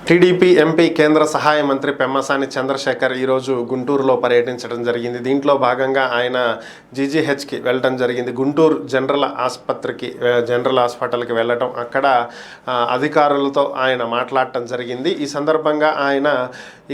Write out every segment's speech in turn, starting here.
TDP MP కేంద్ర సహాయ మంత్రి పెమ్మసాని చంద్రశేఖర్ ఈరోజు గుంటూరులో పర్యటించడం జరిగింది. దీంట్లో భాగంగా ఆయన జీజీహెచ్కి వెళ్ళడం జరిగింది. గుంటూరు జనరల్ హాస్పిటల్కి వెళ్ళటం, అక్కడ అధికారులతో ఆయన మాట్లాడటం జరిగింది. ఈ సందర్భంగా ఆయన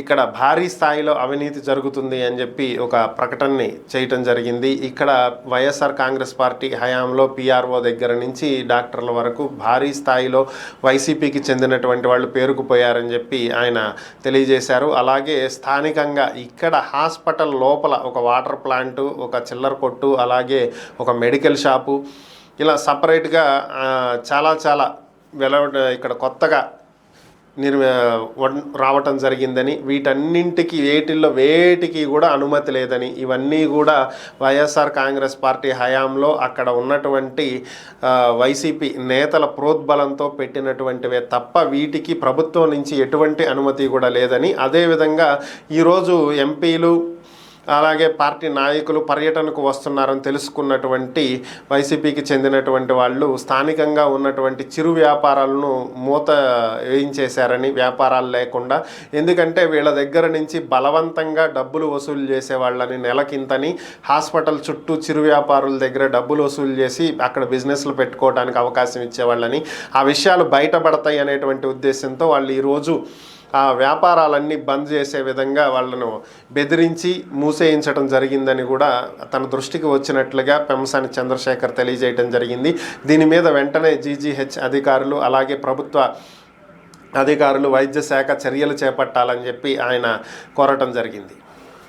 ఇక్కడ భారీ స్థాయిలో అవినీతి జరుగుతుంది అని చెప్పి ఒక ప్రకటనని చేయటం జరిగింది. ఇక్కడ వైఎస్ఆర్ కాంగ్రెస్ పార్టీ హయాంలో పిఆర్ఓ దగ్గర నుంచి డాక్టర్ల వరకు భారీ స్థాయిలో వైసీపీకి చెందినటువంటి వాళ్ళు పేరుకుపోయారని చెప్పి ఆయన తెలియజేశారు. అలాగే స్థానికంగా ఇక్కడ హాస్పిటల్ లోపల ఒక వాటర్ ప్లాంటు, ఒక చిల్లర కొట్టు, అలాగే ఒక మెడికల్ షాపు, ఇలా సపరేట్గా చాలా ఇక్కడ కొత్తగా రావటం జరిగిందని, వేటికి కూడా అనుమతి లేదని, ఇవన్నీ కూడా వైఎస్ఆర్ కాంగ్రెస్ పార్టీ హయాంలో అక్కడ ఉన్నటువంటి వైసీపీ నేతల ప్రోద్బలంతో పెట్టినటువంటివే తప్ప వీటికి ప్రభుత్వం నుంచి ఎటువంటి అనుమతి కూడా లేదని, అదేవిధంగా ఈరోజు ఎంపీలు అలాగే పార్టీ నాయకులు పర్యటనకు వస్తున్నారని తెలుసుకున్నటువంటి వైసీపీకి చెందినటువంటి వాళ్ళు స్థానికంగా ఉన్నటువంటి చిరు వ్యాపారాలను మూత వేయించేశారని, వ్యాపారాలు లేకుండా, ఎందుకంటే వీళ్ళ దగ్గర నుంచి బలవంతంగా డబ్బులు వసూలు చేసే వాళ్ళని నెలకింతని హాస్పిటల్ చుట్టూ చిరు వ్యాపారుల దగ్గర డబ్బులు వసూలు చేసి అక్కడ బిజినెస్లు పెట్టుకోవడానికి అవకాశం ఇచ్చేవాళ్ళని, ఆ విషయాలు బయటపడతాయి అనేటువంటి ఉద్దేశంతో వాళ్ళు ఈరోజు ఆ వ్యాపారాలన్నీ బంద్ చేసే విధంగా వాళ్ళను బెదిరించి మూసేయించడం జరిగిందని కూడా తన దృష్టికి వచ్చినట్లుగా పెమ్మసాని చంద్రశేఖర్ తెలియజేయడం జరిగింది. దీని మీద వెంటనే జీజీహెచ్ అధికారులు అలాగే ప్రభుత్వ అధికారులు వైద్య శాఖ చర్యలు చేపట్టాలని చెప్పి ఆయన కోరటం జరిగింది.